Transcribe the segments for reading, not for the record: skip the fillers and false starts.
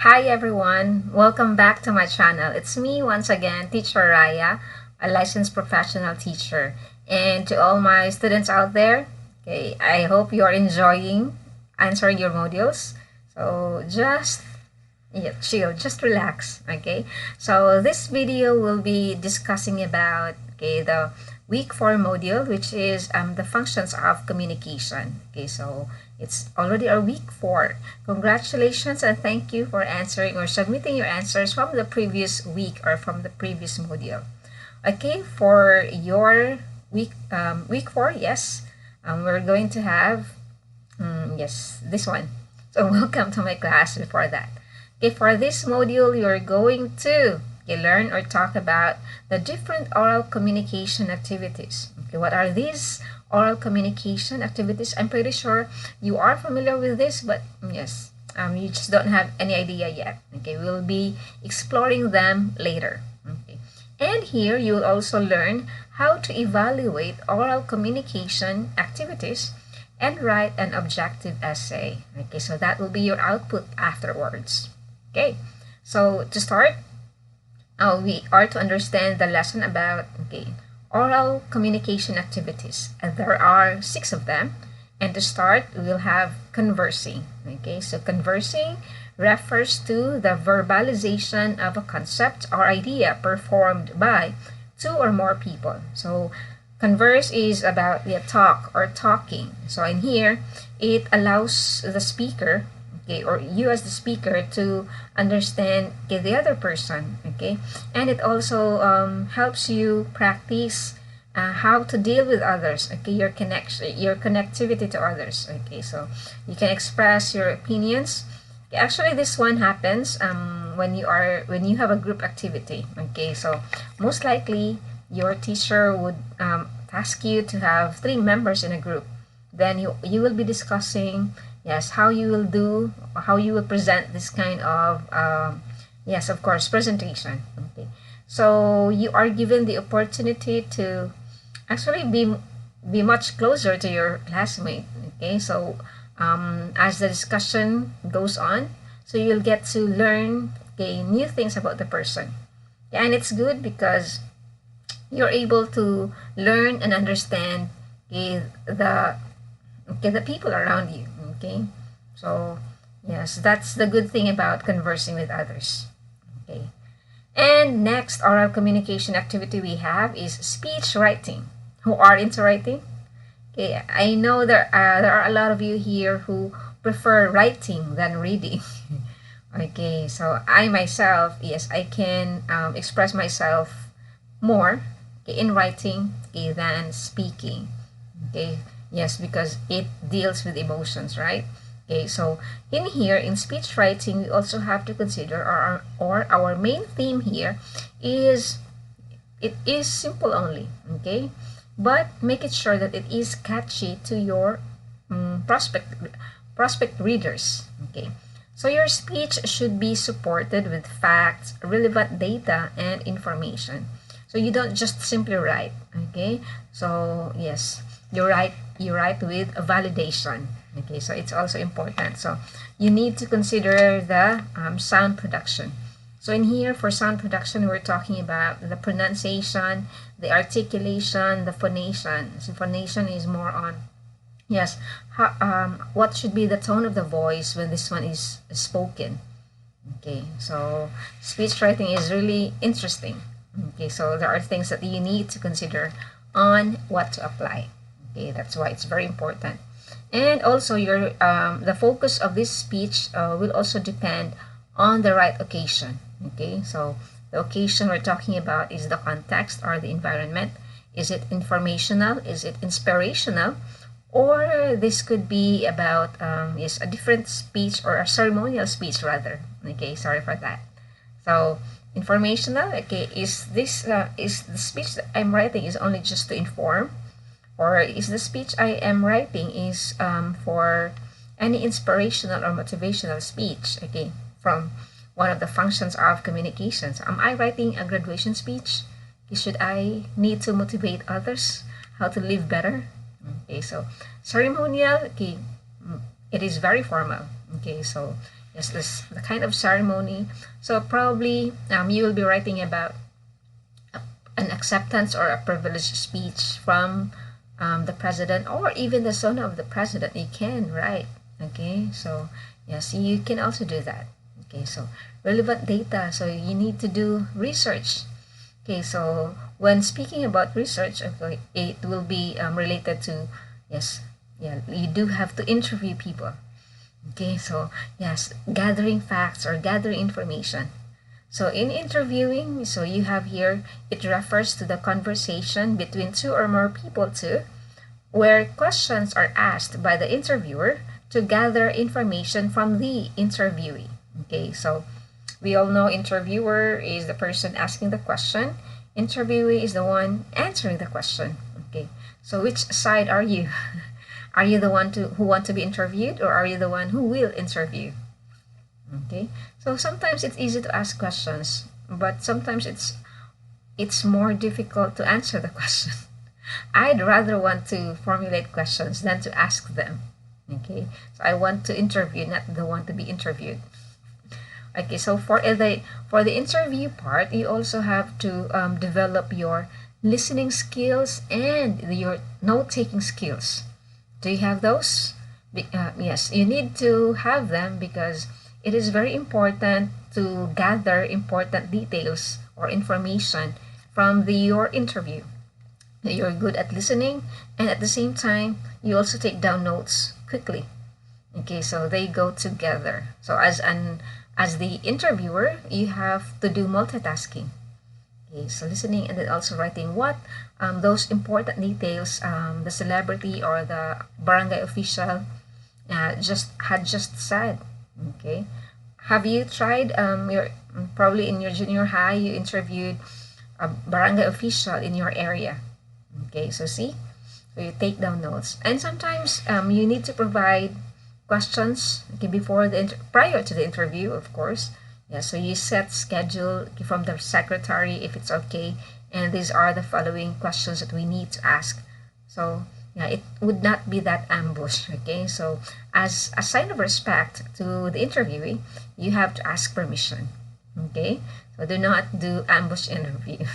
Hi everyone, welcome back to my channel. It's me once again, Teacher Raya, a licensed professional teacher. And to all my students out there, okay, I hope you are enjoying answering your modules. So just chill, just relax, okay? So this video will be discussing about the week 4 module, which is the functions of communication. Okay, so it's already our week 4. Congratulations and thank you for answering or submitting your answers from the previous week or from the previous module. Okay, for your week 4, yes, we're going to have yes, this one. So welcome to my class before that. Okay, for this module, you're going to learn or talk about the different oral communication activities. Okay, what are these oral communication activities? I'm pretty sure you are familiar with this, but yes, you just don't have any idea yet. Okay, we'll be exploring them later. Okay, and here you will also learn how to evaluate oral communication activities and write an objective essay. Okay, so that will be your output afterwards. Okay, so to start, we are to understand the lesson about oral communication activities. And there are 6 of them. And to start, we'll have conversing. Okay, so conversing refers to the verbalization of a concept or idea performed by 2 or more people. So converse is about talk or talking. So in here, it allows the speaker, or you as the speaker, to understand the other person. Okay, and it also helps you practice how to deal with others. Okay, your connectivity to others. Okay, so you can express your opinions. Actually, this one happens when you have a group activity. Okay, so most likely your teacher would ask you to have 3 members in a group. Then you will be discussing, yes, how you will present this kind of yes, of course, presentation. Okay, so you are given the opportunity to actually be much closer to your classmate. Okay, so as the discussion goes on, so you'll get to learn new things about the person. And it's good because you're able to learn and understand the people around you. Okay, so yes, that's the good thing about conversing with others. Okay, and next oral communication activity we have is speech writing. Who are into writing? Okay, I know there are a lot of you here who prefer writing than reading. Okay, so I myself, yes, I can express myself more in writing than speaking. Okay, yes, because it deals with emotions, right? Okay, so in here, in speech writing, we also have to consider our main theme here is, it is simple only. Okay, but make it sure that it is catchy to your prospect readers. Okay, so your speech should be supported with facts, relevant data, and information. So you don't just simply write. Okay, so yes, you write with a validation. Okay, so it's also important. So you need to consider the sound production. So in here, for sound production, we're talking about the pronunciation, the articulation, the phonation. So phonation is more on, yes, what should be the tone of the voice when this one is spoken. Okay, so speech writing is really interesting. Okay, so there are things that you need to consider on what to apply. Okay, that's why it's very important. And also your the focus of this speech will also depend on the right occasion. Okay, so the occasion we're talking about is the context or the environment. Is it informational? Is it inspirational? Or this could be about yes, a different speech or a ceremonial speech rather. Okay, sorry for that. So informational. Okay, is this is the speech that I'm writing is only just to inform, or is the speech I am writing is for any inspirational or motivational speech? Okay, from one of the functions of communications. Am I writing a graduation speech? Should I need to motivate others how to live better? Okay, so ceremonial. Okay, it is very formal. Okay, so yes, this the kind of ceremony. So probably you will be writing about an acceptance or a privileged speech from the president, or even the son of the president. You can write. Okay, so yes, you can also do that. Okay, so relevant data. So you need to do research. Okay, so when speaking about research, okay, it will be related to, yes, yeah, you do have to interview people. Okay, so yes, gathering facts or gathering information. So in interviewing, so you have here, it refers to the conversation between two or more people too, where questions are asked by the interviewer to gather information from the interviewee. Okay, so we all know interviewer is the person asking the question. Interviewee is the one answering the question. Okay, so which side are you? Are you the one who want to be interviewed, or are you the one who will interview? Okay, so sometimes it's easy to ask questions, but sometimes it's more difficult to answer the question. I'd rather want to formulate questions than to ask them. Okay, so I want to interview, not the one to be interviewed. Okay, so for the interview part, you also have to develop your listening skills and your note-taking skills. Do you have those? Yes, you need to have them because it is very important to gather important details or information from your interview. You're good at listening, and at the same time, you also take down notes quickly. Okay, so they go together. So as the interviewer, you have to do multitasking. Okay, so listening and then also writing what those important details the celebrity or the barangay official just said. Okay, have you tried your probably in your junior high you interviewed a barangay official in your area? Okay, so see, so you take down notes, and sometimes you need to provide questions, okay, before prior to the interview, of course. Yeah, so you set schedule from the secretary if it's okay, and these are the following questions that we need to ask. So yeah, it would not be that ambush. Okay, so as a sign of respect to the interviewee, you have to ask permission. Okay, so do not do ambush interview.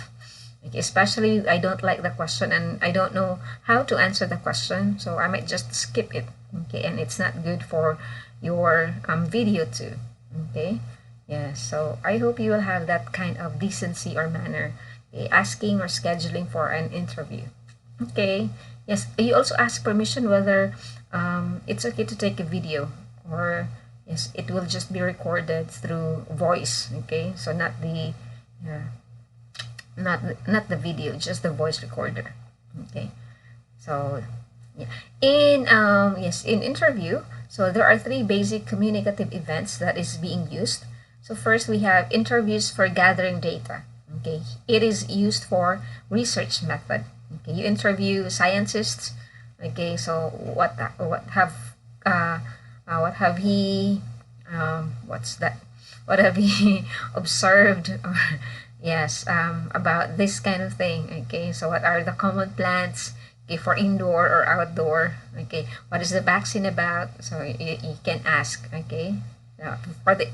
Okay, especially I don't like the question and I don't know how to answer the question, so I might just skip it. Okay, and it's not good for your video too. Okay, yeah, so I hope you will have that kind of decency or manner, okay, asking or scheduling for an interview. Okay, yes, you also ask permission whether it's okay to take a video, or yes, it will just be recorded through voice. Okay, so not the not the video, just the voice recorder. Okay, so yeah, in yes, in interview, so there are three basic communicative events that is being used. So first we have interviews for gathering data. Okay, it is used for research method. Okay, you interview scientists. Okay, so what have he what's that what have he observed, or yes, about this kind of thing. Okay, so what are the common plants, okay, for indoor or outdoor? Okay, what is the vaccine about? So you can ask, okay,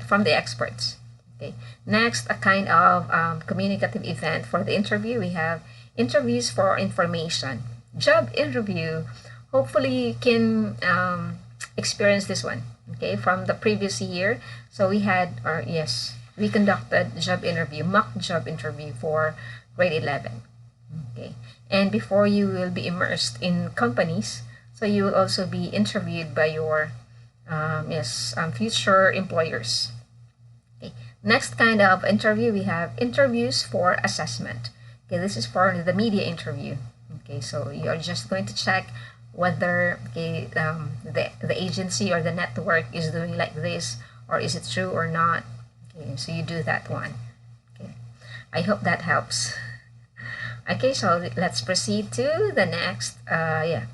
from the experts. Okay, next, a kind of communicative event for the interview, we have interviews for information. Job interview, hopefully you can experience this one, okay, from the previous year. So we had, or yes, we conducted mock job interview for grade 11. Okay, and before you will be immersed in companies, so you will also be interviewed by your future employers. Okay, next kind of interview, we have interviews for assessment. Okay, this is for the media interview. Okay, so you are just going to check whether, okay, the agency or the network is doing like this, or is it true or not. Okay, so you do that one. Okay, I hope that helps. Okay, so let's proceed to the next,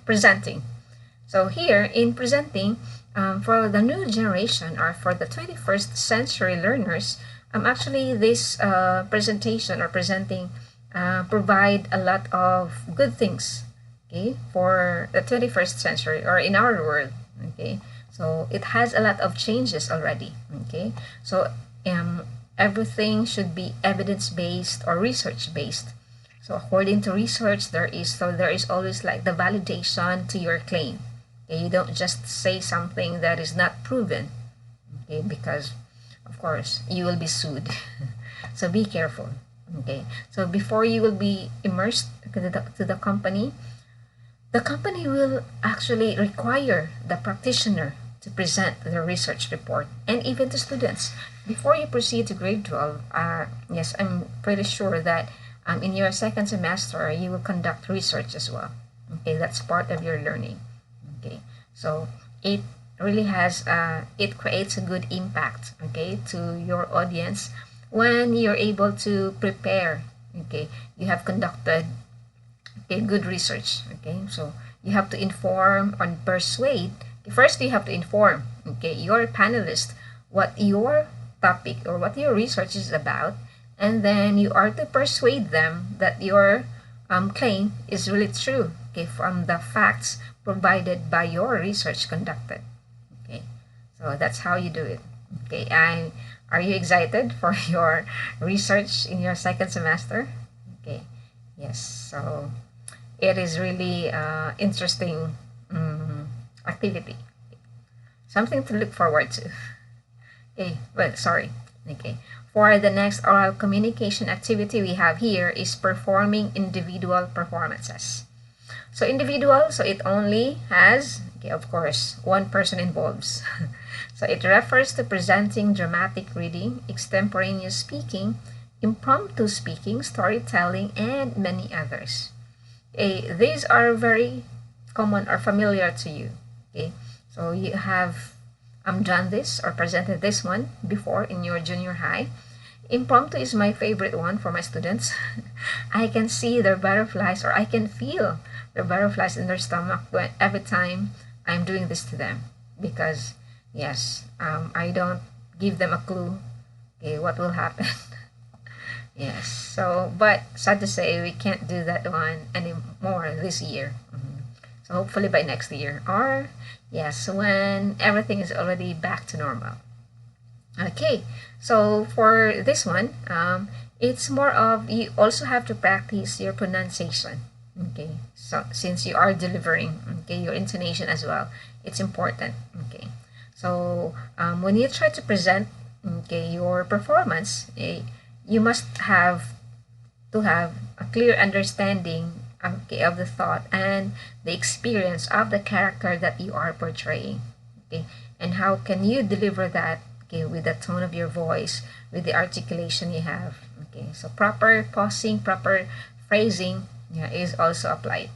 presenting. So here in presenting, for the new generation or for the 21st century learners, actually this presentation or presenting provide a lot of good things, okay, for the 21st century or in our world. Okay, So it has a lot of changes already. Okay, so um, everything should be evidence-based or research-based. So according to research, there is always like the validation to your claim. Okay, you don't just say something that is not proven. Okay, because of course you will be sued. So be careful. Okay, so before you will be immersed to the company will actually require the practitioner to present the research report, and even to students. Before you proceed to grade 12, yes, I'm pretty sure that in your second semester, you will conduct research as well. Okay, that's part of your learning. Okay, so it really it creates a good impact, okay, to your audience when you're able to prepare. Okay, you have conducted good research. Okay, so you have to inform and persuade. First, you have to inform, okay, your panelist what your topic or what your research is about, and then you are to persuade them that your claim is really true, okay, from the facts provided by your research conducted. Okay, so that's how you do it. Okay, are you excited for your research in your second semester? Okay, yes, so it is really interesting activity, something to look forward to. Okay, well, sorry. Okay, for the next oral communication activity we have here is performing individual performances. So individual, so it only has, okay, of course, one person involves. So it refers to presenting dramatic reading, extemporaneous speaking, impromptu speaking, storytelling, and many others. These are very common or familiar to you. Okay, so you have done this or presented this one before in your junior high. Impromptu is my favorite one for my students. I can see their butterflies, or I can feel their butterflies in their stomach every time I'm doing this to them, because yes, I don't give them a clue, okay, what will happen. Yes, so but sad to say we can't do that one anymore this year. So hopefully by next year, or yes, when everything is already back to normal. Okay, so for this one, it's more of you also have to practice your pronunciation. Okay, so since you are delivering, okay, your intonation as well, it's important. Okay, so when you try to present, okay, your performance, you must have to have a clear understanding, okay, of the thought and the experience of the character that you are portraying. Okay, and how can you deliver that, okay, with the tone of your voice, with the articulation you have. Okay, so proper pausing, proper phrasing, yeah, is also applied.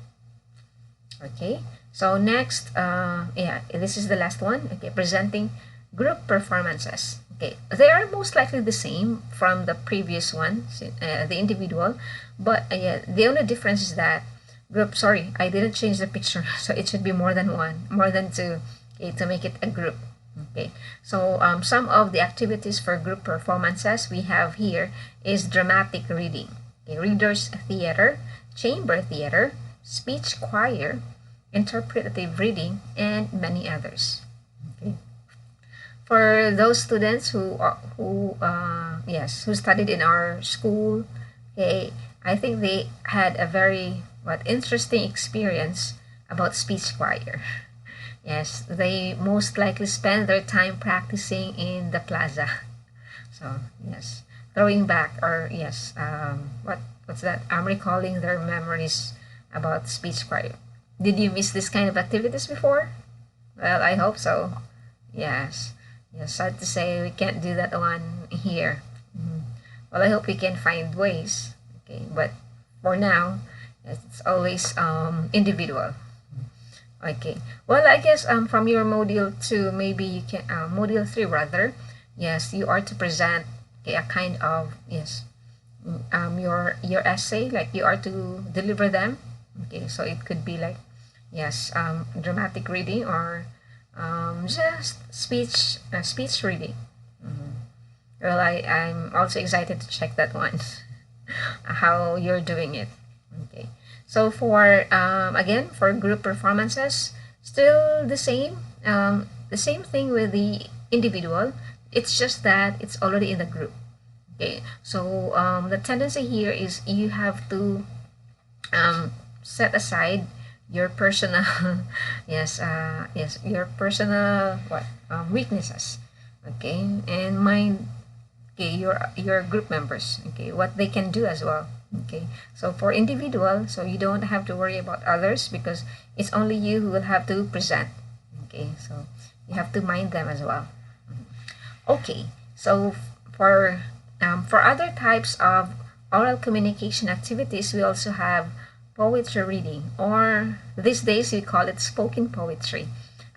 Okay, so next, yeah, this is the last one. Okay, presenting group performances. Okay, they are most likely the same from the previous one, the individual, but yeah, the only difference is that group, sorry, I didn't change the picture, so it should be more than one, more than two, okay, to make it a group. Okay, so some of the activities for group performances we have here is dramatic reading, okay, readers theater, chamber theater, speech choir, interpretative reading, and many others. Okay, for those students who studied in our school, okay, I think they had a very interesting experience about speech choir. Yes, they most likely spend their time practicing in the plaza. So yes, throwing back, or yes, what's that? I'm recalling their memories about speech choir. Did you miss this kind of activities before? Well, I hope so. Yes, yes. Sad to say we can't do that one here. Well, I hope we can find ways. Okay, but for now, it's always individual. Okay. Well, I guess from your module 2, maybe you can module 3 rather. Yes, you are to present, okay, a kind of, yes, your essay, like you are to deliver them. Okay, so it could be like, yes, dramatic reading, or just speech reading. Well, I'm also excited to check that one. How you're doing it. Okay, so for again, for group performances, still the same. the same thing with the individual. It's just that it's already in the group. Okay, so the tendency here is you have to set aside your personal your personal weaknesses, okay, and mind, okay, your group members, okay, what they can do as well. Okay, so for individual, so you don't have to worry about others because it's only you who will have to present. Okay, so you have to mind them as well. Okay, so for other types of oral communication activities, we also have poetry reading, or these days we call it spoken poetry.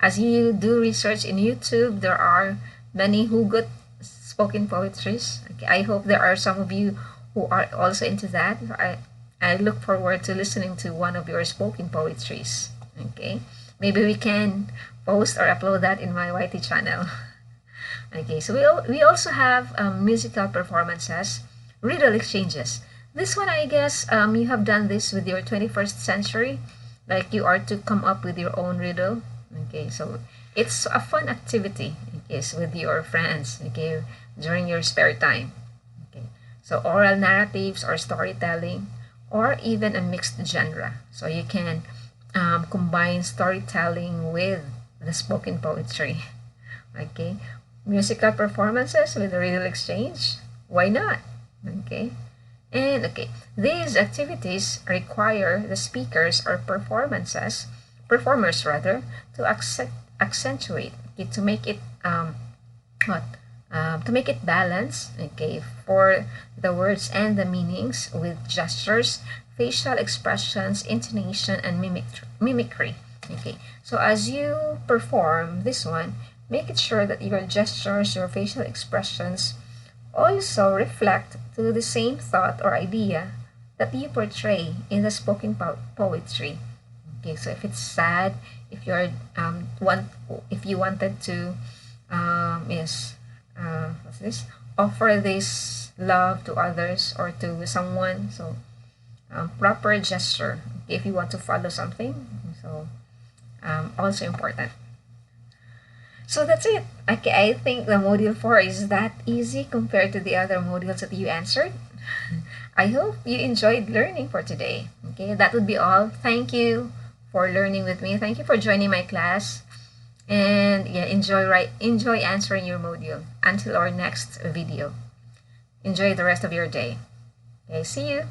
As you do research in YouTube, there are many who good spoken poetries. Okay, I hope there are some of you who are also into that. I look forward to listening to one of your spoken poetries. Okay, maybe we can post or upload that in my YT channel. Okay, so we also have musical performances, riddle exchanges. This one, I guess, you have done this with your 21st century, like you are to come up with your own riddle. Okay, so it's a fun activity, okay, with your friends, okay, during your spare time. Okay, so oral narratives or storytelling, or even a mixed genre. So you can combine storytelling with the spoken poetry. Okay, musical performances with a riddle exchange. Why not? Okay. And okay, these activities require the speakers or performers rather, to accentuate, okay, to make it what to make it balanced, okay, for the words and the meanings with gestures, facial expressions, intonation, and mimicry. Okay, so as you perform this one, make it sure that your gestures, your facial expressions also reflect to the same thought or idea that you portray in the spoken poetry. Okay, so if it's sad, if you're if you wanted to what's this, offer this love to others or to someone, so proper gesture. Okay, if you want to follow something, so also important. So that's it. Okay, I think the module 4 is that easy compared to the other modules that you answered. I hope you enjoyed learning for today. Okay, that would be all. Thank you for learning with me. Thank you for joining my class. And yeah, enjoy answering your module. Until our next video. Enjoy the rest of your day. Okay, see you.